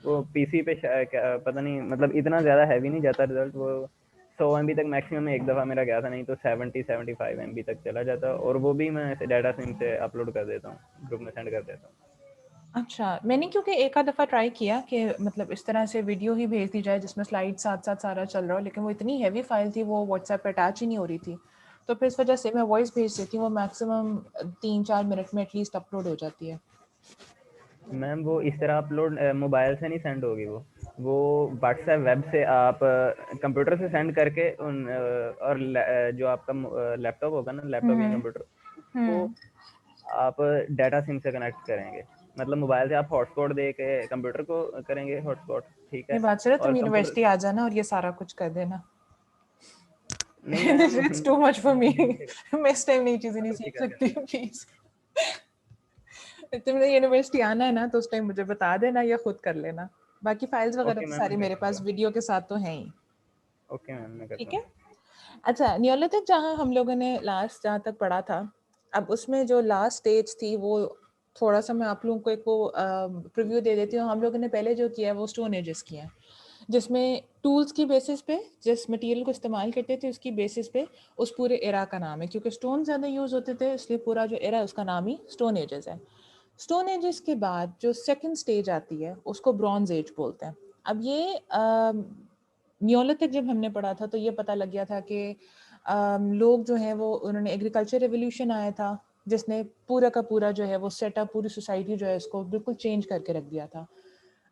वो पीसी पे पता नहीं, मतलब इतना ज़्यादा हैवी नहीं जाता रिजल्ट, वो 100 MB तक मैक्सिमम एक दफ़ा मेरा गया था, नहीं तो 70-75 MB तक चला जाता, और वो भी मैं डाटा सिम से अपलोड कर देता हूँ, ग्रुप में सेंड कर देता हूँ। अच्छा, मैंने क्योंकि एक आध दफ़ा ट्राई किया कि मतलब इस तरह से वीडियो ही भेज दी जाए जिसमें स्लाइड साथ-साथ सारा चल रहा हो, लेकिन वो इतनी हेवी फाइल थी, वो व्हाट्सएप पे अटैच ही नहीं हो रही थी। तो फिर इस वजह से मैं वॉइस भेज देती हूँ, वो मैक्सिमम 3-4 मिनट में एटलीस्ट अपलोड हो जाती है। मैम वो इस तरह अपलोड मोबाइल से नहीं सेंड होगी, वो व्हाट्सएप वेब से आप कंप्यूटर से सेंड करके और जो आपका लैपटॉप होगा ना, लैपटॉप या हुँ, कंप्यूटर, उसको हुँ। आप डाटा सिम से कनेक्ट करेंगे। मतलब मोबाइल से आप हॉटस्पॉट दे के कंप्यूटर को करेंगे हॉटस्पॉट, ठीक ये है, बात चलो, और तुम कंप्यूटर, यूनिवर्सिटी आ जाना और ये सारा कुछ कर देना। नहीं ma'am it's too much for me. University मैं इस टाइम नई चीज़ें नहीं सीख कर सकती, प्लीज़। तुमने यूनिवर्सिटी आना है ना, तो उस टाइम मुझे बता देना या खुद कर लेना। बाकी फाइल्स वगैरह ओके तो मैम, सारी मैं कर मेरे पास दूंगा। वीडियो के साथ तो हैं ही। ओके मैम, मैं कर ठीक है। दूंगा। अच्छा, नियोलिथिक जहाँ हम लोगों ने लास्ट जहाँ तक पढ़ा था, अब उसमें जो लास्ट स्टेज थी वो थोड़ा सा मैं आप लोगों को एक वो प्रीव्यू दे देती हूँ। हम लोगों ने पहले जो किया है वो स्टोन एजेस किया है, जिसमें टूल्स की बेसिस पे जिस मटेरियल को इस्तेमाल करते थे उसकी बेसिस पे उस पूरे एरा का नाम है, क्योंकि स्टोन ज़्यादा यूज़ होते थे इसलिए पूरा जो एरा है उसका नाम ही स्टोन एजेस है। स्टोन एजेस के बाद जो सेकंड स्टेज आती है उसको ब्रॉन्ज एज बोलते हैं। अब ये नियोलिथिक जब हमने पढ़ा था तो ये पता लग गया था कि लोग जो हैं वो उन्होंने एग्रीकल्चर रेवोल्यूशन आया था जिसने पूरा का पूरा जो है वो सेटअप, पूरी सोसाइटी जो है इसको बिल्कुल चेंज करके रख दिया था।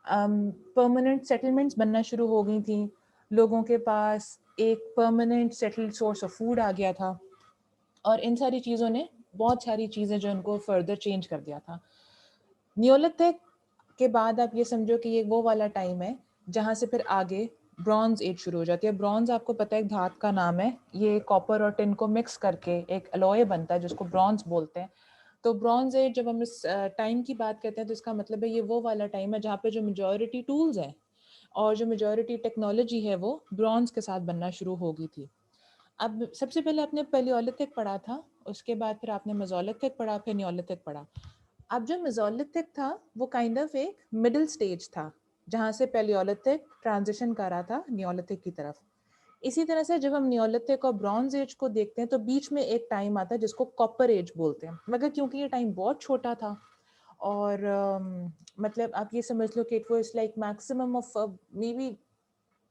परमानेंट सेटलमेंट्स बनना शुरू हो गई थी, लोगों के पास एक permanent settled source of food आ गया था, और इन सारी चीज़ों ने बहुत सारी चीज़ें जो उनको फर्दर चेंज कर दिया था। नियोलिथिक के बाद आप ये समझो कि ये वो वाला टाइम है जहाँ से फिर आगे ब्रॉन्ज एज शुरू हो जाती है। ब्रॉन्ज आपको पता है एक धात का नाम है, ये कॉपर और टिन को मिक्स करके एक अलॉय बनता है जिसको ब्रॉन्ज बोलते हैं। तो ब्रॉन्ज एज जब हम इस टाइम की बात करते हैं तो इसका मतलब है ये वो वाला टाइम है जहाँ पे जो मेजॉरिटी टूल्स हैं और जो मेजॉरिटी टेक्नोलॉजी है वो ब्रॉन्ज के साथ बनना शुरू हो गई थी। अब सबसे पहले आपने पैलियोलिथिक पढ़ा था, उसके बाद फिर आपने मेसोलिथिक पढ़ा, फिर नियोलिथिक पढ़ा। अब जो मेसोलिथिक था वो काइंड ऑफ एक मिडिल स्टेज था जहाँ से पैलियोलिथिक ट्रांजिशन कर रहा था नियोलिथिक की तरफ। इसी तरह से जब हम नियोलिथिक और ब्रॉन्ज एज को देखते हैं तो बीच में एक टाइम आता है जिसको कॉपर एज बोलते हैं, मगर क्योंकि ये टाइम बहुत छोटा था और मतलब आप ये समझ लो कि it was like maximum of may be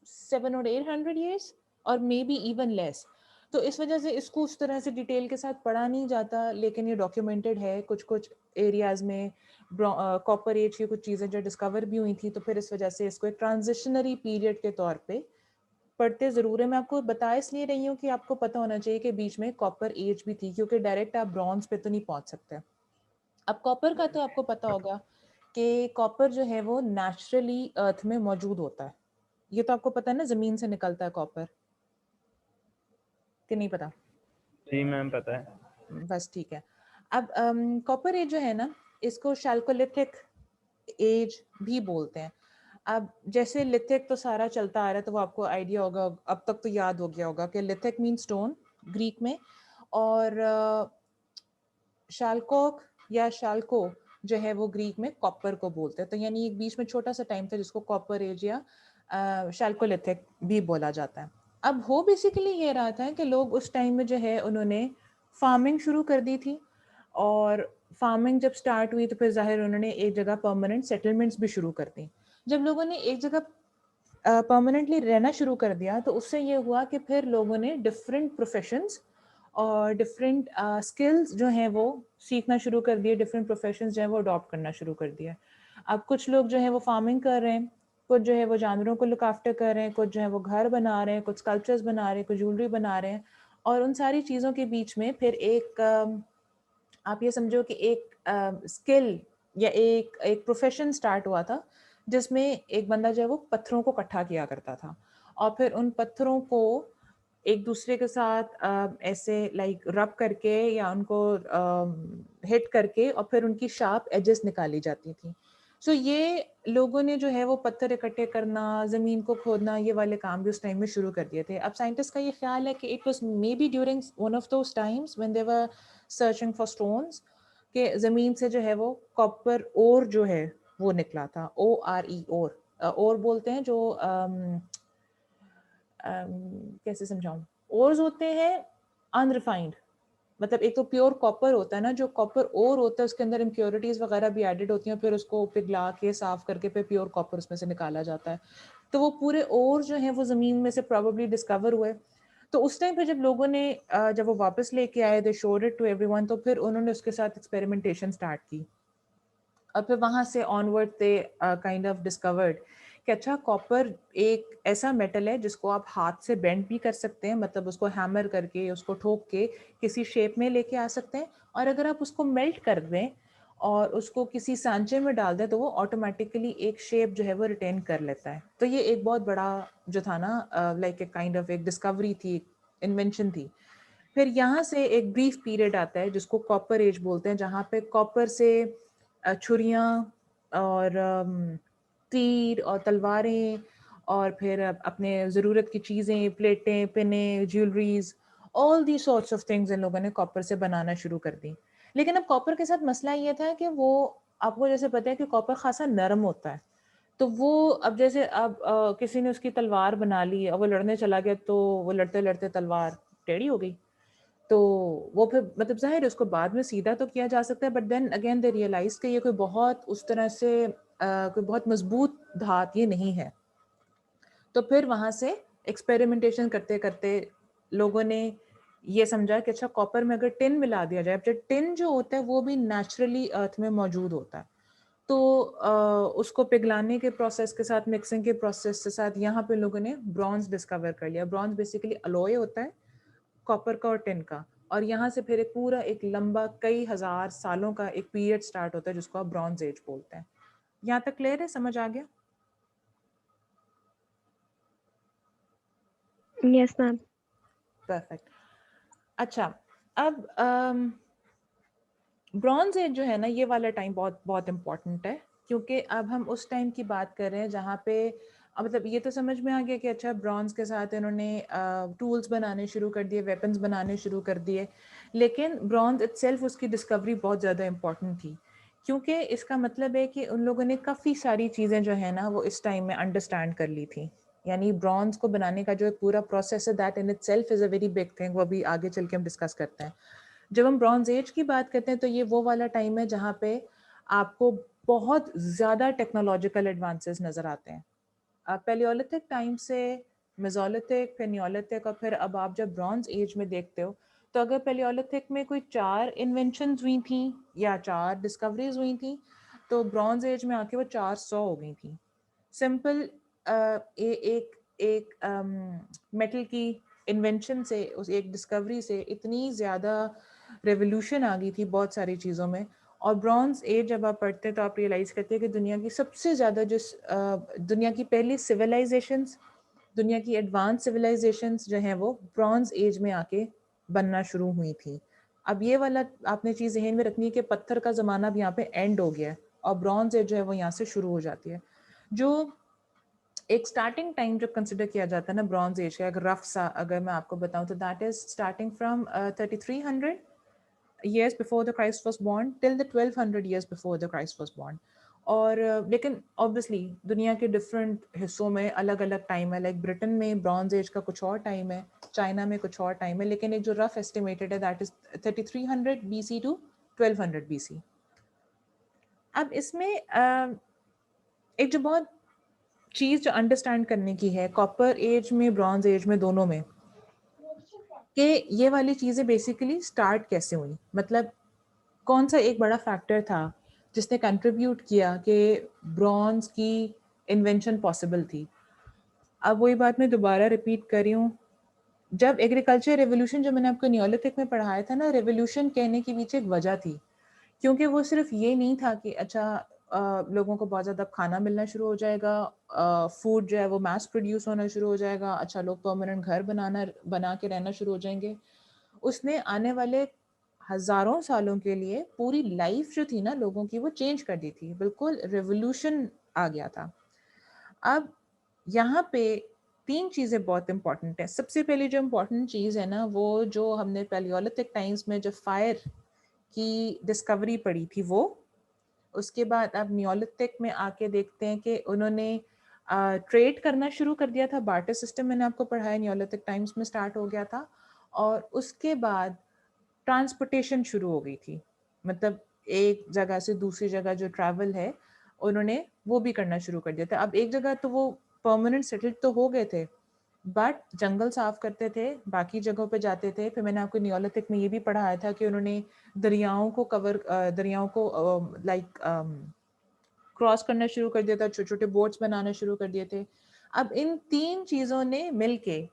700 or 800 years और मे बी इवन लेस। तो इस वजह से इसको उस तरह से डिटेल के साथ पढ़ा नहीं जाता, लेकिन ये डॉक्यूमेंटेड है कुछ कुछ एरियाज में कॉपर एज की कुछ चीज़ें जो डिस्कवर भी हुई थी, तो फिर इस वजह से इसको एक ट्रांजिशनरी पीरियड के तौर पे पढ़ते ज़रूर है। मैं आपको बता इसलिए रही हूँ कि आपको पता होना चाहिए कि बीच में कॉपर एज भी थी, क्योंकि डायरेक्ट आप ब्रॉन्ज पे तो नहीं पहुंच सकते। अब कॉपर का तो आपको पता होगा कि कॉपर जो है वो नेचुरली अर्थ में मौजूद होता है। ये तो आपको पता है ना, जमीन से निकलता है कॉपर, कि नहीं पता? जी मैम, पता है। बस ठीक है। अब कॉपर एज जो है ना, इसको शैल्कोलिथिक एज भी बोलते हैं। अब जैसे लिथिक तो सारा चलता आ रहा है तो वो आपको आइडिया होगा, अब तक तो याद हो गया होगा कि लिथिक मीन स्टोन ग्रीक में, और शालकोक या शाल्को जो है वो ग्रीक में कॉपर को बोलते हैं। तो यानी एक बीच में छोटा सा टाइम था जिसको कॉपर एज या शाल्कोलिथिक भी बोला जाता है। अब हो बेसिकली ये रहा था कि लोग उस टाइम में जो है उन्होंने फार्मिंग शुरू कर दी थी, और फार्मिंग जब स्टार्ट हुई तो फिर जाहिर उन्होंने एक जगह परमानेंट सेटलमेंट्स भी शुरू कर दी। जब लोगों ने एक जगह परमानेंटली रहना शुरू कर दिया तो उससे ये हुआ कि फिर लोगों ने डिफरेंट प्रोफेशंस और डिफरेंट स्किल्स जो हैं वो सीखना शुरू कर दिए, डिफरेंट प्रोफेशंस जो हैं वो अडॉप्ट करना शुरू कर दिया। अब कुछ लोग जो है वो फार्मिंग कर रहे हैं, कुछ जो है वो जानवरों को लुक आफ्टर कर रहे हैं, कुछ जो है वो घर बना रहे हैं, कुछ स्कल्पचर्स बना रहे हैं, कुछ ज्वेलरी बना रहे हैं। और उन सारी चीज़ों के बीच में फिर एक आप ये समझो कि एक स्किल या एक एक प्रोफेशन स्टार्ट हुआ था जिसमें एक बंदा जो है वो पत्थरों को इकट्ठा किया करता था, और फिर उन पत्थरों को एक दूसरे के साथ ऐसे लाइक रब करके या उनको हिट करके और फिर उनकी शार्प एजेस निकाली जाती थी। सो ये लोगों ने जो है वो पत्थर इकट्ठे करना, ज़मीन को खोदना, ये वाले काम भी उस टाइम में शुरू कर दिए थे। अब साइंटिस्ट का ये ख्याल है कि it was may be during one of those times when they were searching for stones, कि ज़मीन से जो है वो कॉपर ओर जो है वो निकला था, ORE ओर। और बोलते हैं जो कैसे समझाऊं, ओर्स होते हैं अनरिफाइंड, मतलब एक तो प्योर कॉपर होता है ना, जो कॉपर ओर होता है उसके अंदर इम्प्योरिटीज वगैरह भी एडेड होती हैं, फिर उसको पिघला के साफ करके फिर प्योर कॉपर उसमें से निकाला जाता है। तो वो पूरे ओर जो है वो जमीन में से प्रोबेबली डिस्कवर हुए। तो उस टाइम पे जब लोगों ने जब वो वापस लेके आए, they showed it to everyone, तो फिर उन्होंने उसके साथ एक्सपेरिमेंटेशन स्टार्ट की। और फिर वहाँ से onward they kind of discovered कि अच्छा कॉपर एक ऐसा मेटल है जिसको आप हाथ से बेंड भी कर सकते हैं, मतलब उसको हैमर करके उसको ठोक के किसी शेप में लेके आ सकते हैं, और अगर आप उसको मेल्ट कर दें और उसको किसी सांचे में डाल दें तो वो ऑटोमेटिकली एक शेप जो है वो रिटेन कर लेता है। तो ये एक बहुत बड़ा जो था ना, लाइक ए काइंड ऑफ एक डिस्कवरी थी, इन्वेंशन थी। फिर यहाँ से एक ब्रीफ पीरियड आता है जिसको कॉपर एज बोलते हैं, जहाँ पे कॉपर से छुरियाँ और तीर और तलवारें और फिर अपने ज़रूरत की चीज़ें, प्लेटें, पिने, jewelries, all the sorts of things इन लोगों ने कॉपर से बनाना शुरू कर दी। लेकिन अब कॉपर के साथ मसला ये था कि वो, आपको जैसे पता है कि कॉपर खासा नरम होता है, तो वो अब जैसे अब किसी ने उसकी तलवार बना ली और वो लड़ने चला गया, तो वो लड़ते लड़ते तलवार टेढ़ी हो गई। तो वो फिर मतलब ज़ाहिर है उसको बाद में सीधा तो किया जा सकता है, but then again they realise कि ये कोई बहुत उस तरह से कोई बहुत मजबूत धात ये नहीं है। तो फिर वहाँ से एक्सपेरिमेंटेशन करते करते लोगों ने ये समझा कि अच्छा कॉपर में अगर टिन मिला दिया जाए, जब टिन जो होता है वो भी नेचुरली अर्थ में मौजूद होता है, तो उसको पिघलाने के प्रोसेस के साथ, मिक्सिंग के प्रोसेस के साथ यहाँ पे लोगों ने ब्रॉन्ज डिस्कवर कर लिया। ब्रॉन्ज बेसिकली अलॉय होता है कॉपर का और टिन का, और यहाँ से फिर एक पूरा एक लंबा कई हजार सालों का एक पीरियड स्टार्ट होता है जिसको आप ब्रॉन्ज एज बोलते हैं। यहाँ तक क्लियर है, समझ आ गया? Yes ma'am. परफेक्ट। अच्छा, अब ब्रॉन्ज एज जो है ना, ये वाला टाइम बहुत बहुत इम्पोर्टेंट है, क्योंकि अब हम उस टाइम की बात कर रहे हैं जहाँ पे मतलब ये तो समझ में आ गया कि अच्छा ब्रॉन्ज के साथ इन्होंने टूल्स बनाने शुरू कर दिए, वेपन्स बनाने शुरू कर दिए, लेकिन ब्रॉन्ज इटसेल्फ उसकी डिस्कवरी बहुत ज़्यादा इम्पोर्टेंट थी, क्योंकि इसका मतलब है कि उन लोगों ने काफ़ी सारी चीज़ें जो है ना वो इस टाइम में अंडरस्टैंड कर ली थी। यानी ब्रॉन्ज को बनाने का जो पूरा प्रोसेस है, that in itself is a very big thing, वो अभी आगे चल के हम डिस्कस करते हैं। जब हम ब्रॉन्ज एज की बात करते हैं तो ये वो वाला टाइम है जहाँ पे आपको बहुत ज़्यादा टेक्नोलॉजिकल एडवांसेस नज़र आते हैं। पैलियोलिथिक टाइम से मेसोलिथिक, फिर नियोलिथिक, और फिर अब आप जब ब्रॉन्ज एज में देखते हो, तो अगर पैलियोलिथिक में कोई 4 इन्वेंशंस हुई थी या 4 डिस्कवरीज हुई थी, तो ब्रॉन्ज एज में आके वो 400 हो गई थी। सिंपल एक एक मेटल की इन्वेंशन से, उस एक डिस्कवरी से इतनी ज़्यादा रेवोल्यूशन आ गई थी बहुत सारी चीज़ों में। और ब्रॉन्ज एज जब आप पढ़ते हैं तो आप रियलाइज़ करते हैं कि दुनिया की सबसे ज़्यादा दुनिया की पहली सिविलाइजेशंस, दुनिया की एडवांस सिविलाइजेशंस जो हैं वो ब्रॉन्ज एज में आके बनना शुरू हुई थी। अब ये वाला आपने चीज़ जहन में रखनी है कि पत्थर का ज़माना अब यहाँ पे एंड हो गया है और ब्रॉन्ज एज जो है वो यहाँ से शुरू हो जाती है। जो एक स्टार्टिंग टाइम जो कंसिडर किया जाता है ना ब्रॉन्ज एज का, अगर रफ सा अगर मैं आपको बताऊं, तो that is starting from 3300 years before the Christ was born till the 1200 years before the Christ was born. और लेकिन ऑब्वियसली दुनिया के डिफरेंट हिस्सों में अलग अलग टाइम है, लाइक ब्रिटेन में ब्रॉन्ज एज का कुछ और टाइम है, चाइना में कुछ और टाइम है, लेकिन एक जो रफ एस्टिमेटेड है that is 3300 BC to 1200 BC। अब इसमें एक जो बहुत चीज़ जो अंडरस्टैंड करने की है कॉपर एज में ब्रॉन्ज एज में दोनों में, कि ये वाली चीज़ें बेसिकली स्टार्ट कैसे हुई, मतलब कौन सा एक बड़ा फैक्टर था जिसने कंट्रीब्यूट किया कि ब्रॉन्ज की इन्वेंशन पॉसिबल थी। अब वही बात मैं दोबारा रिपीट कर रही हूँ, जब एग्रीकल्चर रेवोल्यूशन जो मैंने आपको नियोलिथिक में पढ़ाया था ना, रेवोल्यूशन कहने के पीछे एक वजह थी, क्योंकि वो सिर्फ ये नहीं था कि अच्छा लोगों को बहुत ज़्यादा खाना मिलना शुरू हो जाएगा, फूड जो है वो मास प्रोड्यूस होना शुरू हो जाएगा, अच्छा लोग परमानेंट घर बना के रहना शुरू हो जाएंगे। उसने आने वाले हजारों सालों के लिए पूरी लाइफ जो थी ना लोगों की वो चेंज कर दी थी, बिल्कुल रेवोल्यूशन आ गया था। अब यहाँ पे 3 चीज़ें बहुत इंपॉर्टेंट है। सबसे पहली जो इम्पोर्टेंट चीज़ है ना, वो जो हमने पैलियोलिथिक टाइम्स में जो फायर की डिस्कवरी पड़ी थी वो, उसके बाद अब नियोलिथिक में आके देखते हैं कि उन्होंने ट्रेड करना शुरू कर दिया था, बार्टर सिस्टम मैंने आपको पढ़ाया, नियोलिथिक टाइम्स में स्टार्ट हो गया था। और उसके बाद ट्रांसपोर्टेशन शुरू हो गई थी, मतलब एक जगह से दूसरी जगह जो ट्रैवल है उन्होंने वो भी करना शुरू कर दिया था। अब एक जगह तो वो परमानेंट सेटल्ड तो हो गए थे, बट जंगल साफ करते थे, बाकी जगहों पे जाते थे। फिर मैंने आपको नियोलिथिक में ये भी पढ़ाया था कि उन्होंने दरियाओं को दरियाओं को लाइक क्रॉस करना शुरू कर दिया था, छोटे छोटे बोट्स बनाना शुरू कर दिए थे। अब इन 3 चीज़ों ने मिलके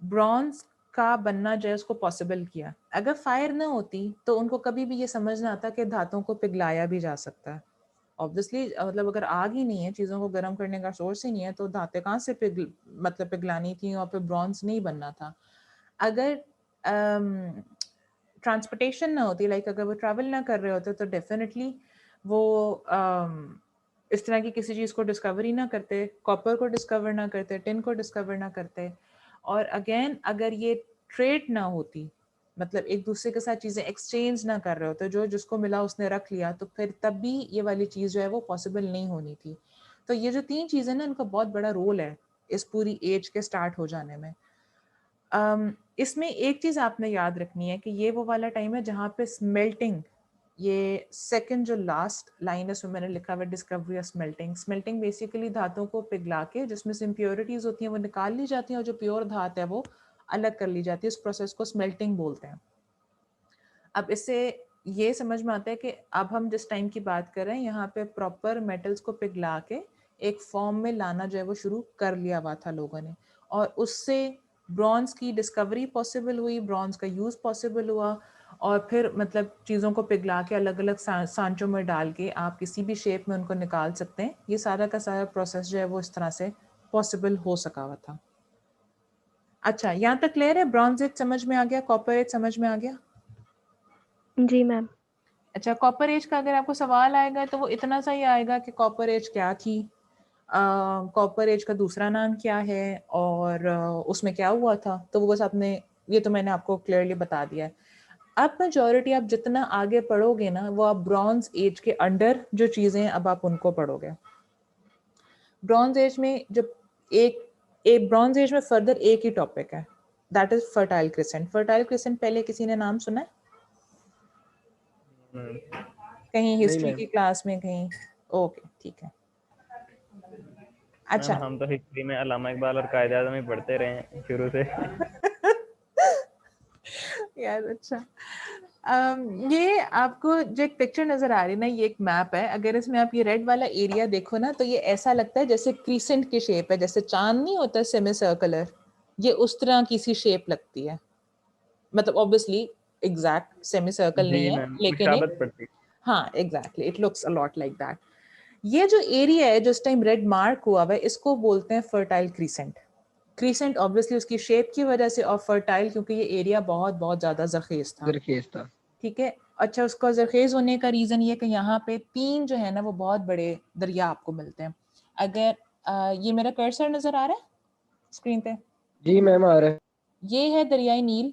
ब्रॉन्ज का बनना जो है उसको पॉसिबल किया। अगर फायर ना होती तो उनको कभी भी ये समझ ना आता कि धातुओं को पिघलाया भी जा सकता है। ऑब्वियसली मतलब अगर आग ही नहीं है, चीज़ों को गर्म करने का सोर्स ही नहीं है, तो धातें कहाँ से पिघलानी थी और फिर ब्रॉन्ज नहीं बनना था। अगर ट्रांसपोर्टेशन ना होती, लाइक अगर वो ट्रैवल ना कर रहे होते तो डेफिनेटली वो इस तरह की किसी चीज़ को डिस्कवर ही ना करते, कॉपर को डिस्कवर ना करते, टिन को डिस्कवर ना करते। और अगेन अगर ये ट्रेड ना होती, मतलब एक दूसरे के साथ चीज़ें एक्सचेंज ना कर रहे होते, जो जिसको मिला उसने रख लिया, तो फिर तब भी ये वाली चीज़ जो है वो पॉसिबल नहीं होनी थी। तो ये जो 3 चीज़ें ना, इनका बहुत बड़ा रोल है इस पूरी एज के स्टार्ट हो जाने में। इसमें एक चीज़ आपने याद रखनी है कि ये वो वाला टाइम है जहाँ पे स्मेल्टिंग, ये सेकंड जो लास्ट लाइन है उसमें मैंने लिखा हुआ discovery of smelting. Smelting basically धातुओं को पिघला के जिसमें से इम्प्योरिटीज होती हैं वो निकाल ली जाती हैं और जो प्योर धात है वो अलग कर ली जाती है। उस प्रोसेस को स्मेल्टिंग बोलते हैं। अब इससे ये समझ में आता है कि अब हम जिस टाइम की बात कर रहे हैं यहाँ पे प्रॉपर मेटल्स को पिघला के एक फॉर्म में लाना जो है वो शुरू कर लिया हुआ था लोगों ने, और उससे ब्रॉन्ज की डिस्कवरी पॉसिबल हुई, ब्रॉन्ज का यूज़ पॉसिबल हुआ। और फिर मतलब चीज़ों को पिघला के अलग अलग सांचों में डाल के आप किसी भी शेप में उनको निकाल सकते हैं। ये सारा का सारा प्रोसेस जो है वो इस तरह से पॉसिबल हो सका हुआ था। अच्छा, यहाँ तक क्लियर है? ब्रॉन्ज एज समझ में आ गया, कॉपर एज समझ में आ गया? जी मैम। अच्छा, कॉपर एज का अगर आपको सवाल आएगा तो वो इतना सा ही आएगा कि कॉपर एज क्या थी, कॉपर एज का दूसरा नाम क्या है, और उसमें क्या हुआ था। तो वो बस आपने, ये तो मैंने आपको क्लियरली बता दिया है। अब मेजॉरिटी आप जितना आगे पढ़ोगे ना, वो आप ब्रॉन्ज एज के अंडर जो चीज़ें हैं अब आप उनको पढ़ोगे। ब्रॉन्ज एज में जब एक ब्रॉन्ज एज में फर्दर एक ही टॉपिक है, that is fertile crescent. Fertile crescent पहले किसी ने नाम सुना है कहीं नहीं हिस्ट्री मैम। की क्लास में कहीं? ओके, ठीक है। मैम अच्छा हम तो हिस्ट्री में अल्लामा इकबाल और कायद आज़म ही पढ़ते रहे हैं शुरू से। यार अच्छा, ये आपको जो एक पिक्चर नजर आ रही है ना, ये एक मैप है। अगर इसमें आप ये रेड वाला एरिया देखो ना, तो ये ऐसा लगता है जैसे क्रीसेंट की शेप है, जैसे चांद नहीं होता सेमी सर्कुलर, ये उस तरह की सी शेप लगती है। मतलब ऑब्वियसली एग्जैक्ट सेमी सर्कल जी नहीं है, मैम, लेकिन एक, मुशाबत पड़ती। हाँ exactly, it looks a lot like that. ये जो एरिया है जो इस टाइम रेड मार्क हुआ हुआ है, इसको बोलते हैं फर्टाइल क्रीसेंट। क्रीसेंट ऑब्वियसली उसकी शेप की वजह से, और फर्टाइल क्योंकि ये एरिया बहुत बहुत ज्यादा जरखेज था। जरखेज था। ठीक है। अच्छा, उसका जरखेज होने का रीजन ये कि यहाँ पे 3 जो है ना वो बहुत बड़े दरिया आपको मिलते हैं। अगर ये मेरा कर्सर नजर आ रहा है स्क्रीन पे, जी मैम आ रहा है। ये है दरियाई नील,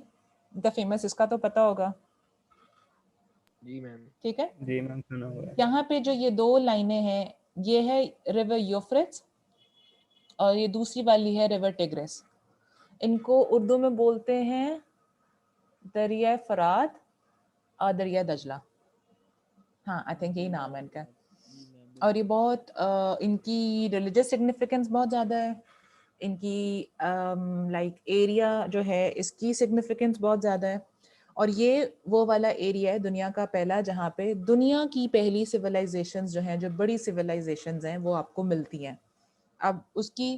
द फेमस, इसका तो पता होगा। जी मैम। ठीक है। जी मैम, सुना हुआ है। यहाँ पे जो ये 2 लाइनें हैं, ये है रिवर यूफ्रेट्स और ये दूसरी वाली है रिवर टिग्रिस। इनको उर्दू में बोलते हैं दरिया फरात और दरिया दजला। हाँ, आई थिंक यही नाम है इनका। और ये बहुत इनकी रिलीजियस सिग्निफिकेंस बहुत ज़्यादा है। इनकी लाइक एरिया जो है इसकी सिग्निफिकेंस बहुत ज़्यादा है। और ये वो वाला एरिया है दुनिया का पहला जहाँ पे दुनिया की पहली सिविलाइजेशंस जो हैं, जो बड़ी सिविलाइजेशंस हैं, वो आपको मिलती हैं। अब उसकी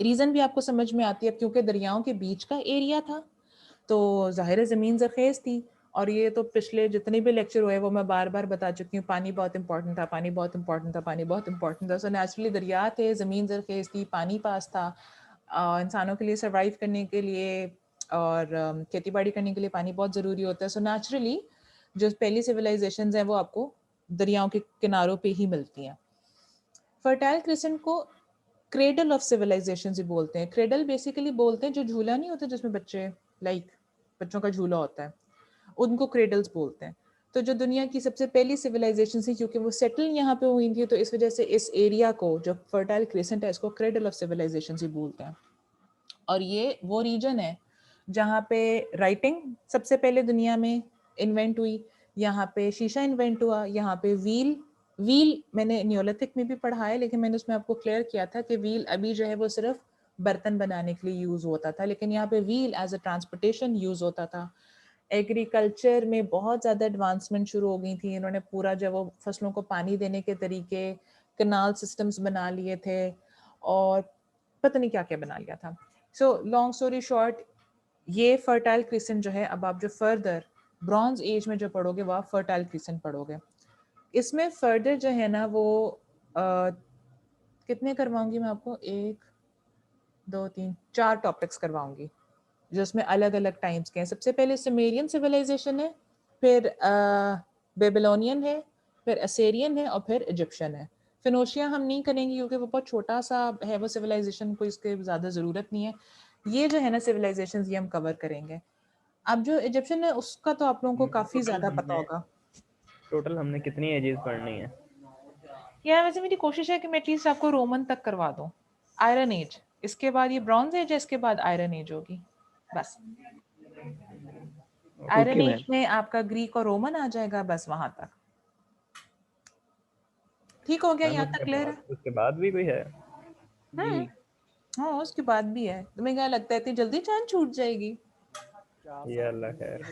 रीज़न भी आपको समझ में आती है, क्योंकि दरियाओं के बीच का एरिया था तो ज़ाहिर ज़मीन ज़रखेज़ थी। और ये तो पिछले जितने भी लेक्चर हुए वो मैं बार बार बता चुकी हूँ, पानी बहुत इंपॉर्टेंट था, पानी बहुत इंपॉर्टेंट था, पानी बहुत इंपॉर्टेंट था। सो नेचुरली दरिया थे, ज़मीन ज़रखेज़ थी, पानी पास था। इंसानों के लिए सर्वाइव करने के लिए और खेती बाड़ी करने के लिए पानी बहुत ज़रूरी होता है। सो नेचुरली जो पहली सिविलाइजेशंस हैं वो आपको दरियाओं के किनारों पे ही मिलती हैं। फर्टाइल क्रिसेंट को क्रेडल ऑफ सिविलाइजेशन ही बोलते हैं। क्रेडल बेसिकली बोलते हैं जो झूला नहीं होता जिसमें बच्चे, लाइक बच्चों का झूला होता है, उनको क्रेडल्स बोलते हैं। तो जो दुनिया की सबसे पहली सिविलाइजेशन थी, क्योंकि वो सेटल यहाँ पे हुई थी, तो इस वजह से इस एरिया को, जो फर्टाइल क्रेसेंट है, इसको क्रेडल ऑफ सिविलाइजेशन ही बोलते हैं। और ये वो रीजन है जहाँ पे राइटिंग सबसे पहले दुनिया में इन्वेंट हुई, यहाँ पे शीशा इन्वेंट हुआ, यहाँ पे व्हील मैंने नियोलिथिक में भी पढ़ा है, लेकिन मैंने उसमें आपको क्लियर किया था कि व्हील अभी जो है वो सिर्फ बर्तन बनाने के लिए यूज होता था, लेकिन यहाँ पे wheel as a transportation use होता था। एग्रीकल्चर में बहुत ज़्यादा एडवांसमेंट शुरू हो गई थी, इन्होंने पूरा जो वो फसलों को पानी देने के तरीके, कनाल सिस्टम्स बना लिए थे, और पता नहीं क्या क्या बना लिया था। सो लॉन्ग स्टोरी शॉर्ट, ये फर्टाइल क्रिसेंट जो है, अब आप जो फर्दर ब्रॉन्ज एज में जो पढ़ोगे वो आप फर्टाइल क्रिसेंट पढ़ोगे। इसमें फर्दर जो है ना वो कितने करवाऊंगी मैं आपको, 1 2 3 4 टॉपिक्स करवाऊंगी जिसमें अलग अलग टाइम्स के हैं। सबसे पहले सुमेरियन सिविलाइजेशन है, फिर बेबीलोनियन है, फिर असेरियन है, और फिर इजिप्शियन है। फिनोशिया हम नहीं करेंगे क्योंकि वो बहुत छोटा सा है वो सिविलाइजेशन, को इसके ज़्यादा ज़रूरत नहीं है। ये जो है ना सिविलाइजेशन, ये हम कवर करेंगे। अब जो इजिप्शियन है उसका तो आप लोगों को काफ़ी ज़्यादा पता होगा। टोटल हमने कितनी एजेस पढ़नी है? यार वैसे मेरी कोशिश है कि मैं एटलीस्ट आपको रोमन तक करवा दूं, आयरन एज, इसके बाद ये ब्रॉन्ज एज है, इसके बाद आयरन एज होगी बस। Iron okay age ma'am. में आपका ग्रीक और रोमन आ जाएगा, बस वहां तक। ठीक हो गया, मैम यहाँ तक क्लियर है? उसके बाद भी कोई है? हम्म, जी। हाँ उसके बाद भी है। तुम्हें क्या लगता है इतनी जल्दी जान छूट जाएगी? ये अल्लाह खैर।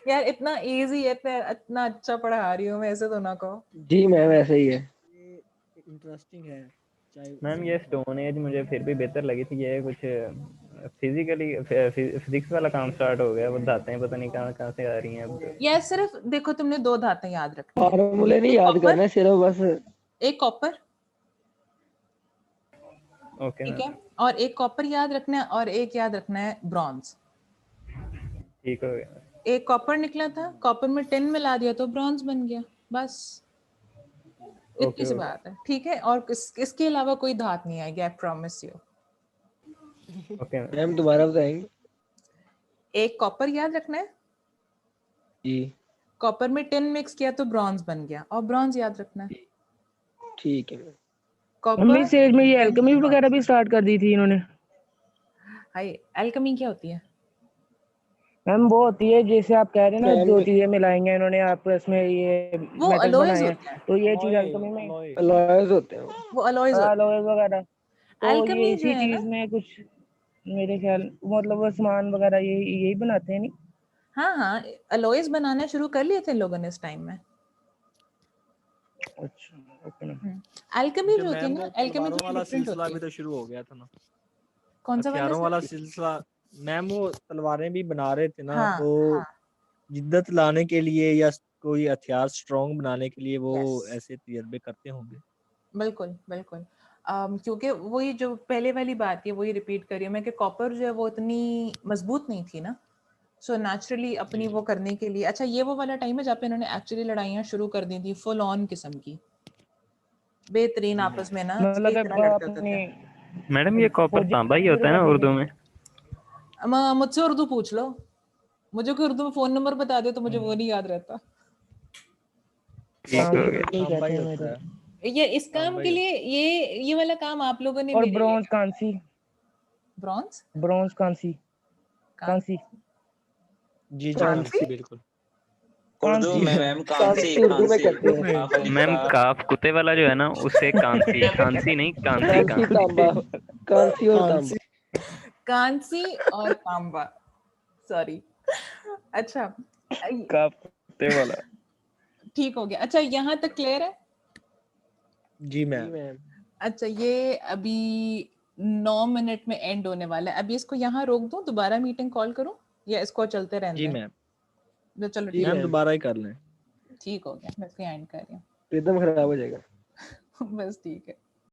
यार इतना इजी है, इतना अच्छा पढ़ा रही हूँ मैं, ऐसे तो ना कहो। जी मैम ऐसा ही है। ये इंटरेस्टिंग है चाहे मैम ये स्टोन एज मुझे फिर भी बेहतर लगी थी, ये कुछ फिजिकली फिजिक्स वाला काम स्टार्ट हो गया, वो धातें पता नहीं कहाँ कहाँ से आ रही हैं अब। यार सिर्फ देखो, तुमने 2 धातें याद रखनी है, फार्मूले नहीं एक याद कॉपर, करना सिर्फ बस। एक कॉपर, ओके ठीक मैम, है, और एक कॉपर याद रखना है, और एक याद रखना है ब्रॉन्ज। ठीक हो गया। एक कॉपर निकला था, कॉपर में 10 मिला दिया तो ब्रॉन्ज बन गया, बस इतनी सी ओके बात है, ठीक है। और इसके अलावा कोई धात नहीं आएगी, I promise you. Okay ma'am. Ma'am दोबारा बताएंगे? एक कॉपर याद रखना है, जी कॉपर में 10 मिक्स किया तो ब्रॉन्ज बन गया, और ब्रॉन्ज याद रखना है, ठीक है मैम। कॉपर इस एज में ये 10 एल्केमी वगैरह भी स्टार्ट कर दी थी इन्होंने। हाय, एल्केमी क्या होती है? मैम वो होती है जैसे आप कह रहे हैं ना, मैम दो चीजें मिलाएंगे इन्होंने आपस में, ये वो मेटल्स अलॉयज बनाए हैं, होते हैं, तो ये चीज एल्केमी में अलॉयज होते हैं वो। वो अलॉयज होते अलॉयज वगैरह, तो ये एल्केमी जो इसी है ना, चीज में कुछ मेरे ख्याल, मतलब वो सामान वगैरह यही बनाते हैं नहीं? हाँ हाँ, अलॉयज बनाना शुरू कर लिए थे लोगों ने इस टाइम में। अच्छा ओके मैम। एल्केमी जो होती है मैम ना, वो एल्केमी तलवारों थोड़ी वाला डिफरेंट सिलसिला होती भी है। तो शुरू हो गया था ना, कौन सा वाला हथियारों वाला सर? सिलसिला। मैम वो तलवारें भी बना रहे थे ना, हाँ तो हाँ, जिद्दत लाने के लिए या कोई हथियार स्ट्रॉन्ग बनाने के लिए वो यस, ऐसे तजर्बे करते होंगे। बिल्कुल बिल्कुल। क्योंकि वही जो पहले वाली बात है वही रिपीट कर रही हूँ मैं, कि कॉपर जो है वो इतनी मजबूत नहीं थी ना, सो नेचुरली अपनी वो करने के लिए, अच्छा ये वो वाला टाइम है जहाँ पे इन्होंने एक्चुअली लड़ाइयाँ शुरू कर दी थी, फुल ऑन किस्म की, बेहतरीन आपस में ना मतलब एक तरह लड़ते होते अपनी थे। मैडम ये कॉपर फौजी तांबा ही शुरू होता है कर ना दी उर्दू थी। में? मुझसे उर्दू पूछ लो, मुझे कोई उर्दू में फोन नंबर बता दे तो मुझे वो नहीं याद रहता। ठीक हो तांबे गया। को ही तांबा कहते ही हैं होता मेरे। है। ये इस काम तांबा के ही लिए ये वाला काम आप लोगों ने और मेरे लिए bronze Kansi, bronze bronze Kansi, Kansi जी जी कांसी कांसी बिल्कुल। उर्दू कांसी। में मैम कांसी कांसी उर्दू में कांसी कहते हैं। काफ अलिफ मैम का। काफ कुत्ते वाला जो है ना, उससे कांसी, कांसी नहीं, कांसी कांसी कांसी। तांबा, कांसी और तांबा। कांसी और तांबा, सॉरी। अच्छा, का कुत्ते वाला। ठीक हो गया। अच्छा यहाँ तक क्लियर है? जी जी मैम। मैम। अच्छा, ये अभी 9 मिनट में एंड होने वाला है, अभी इसको यहाँ रोक दूं, दोबारा मीटिंग कॉल करूं, या इसको चलते रहने जी दें? मैम। तो चलो जी ठीक, मैम मैम, दोबारा ही कर लें। ठीक हो गया, मैं इसको एंड कर रही रिदम खराब हो जाएगा। हूँ। बस ठीक है।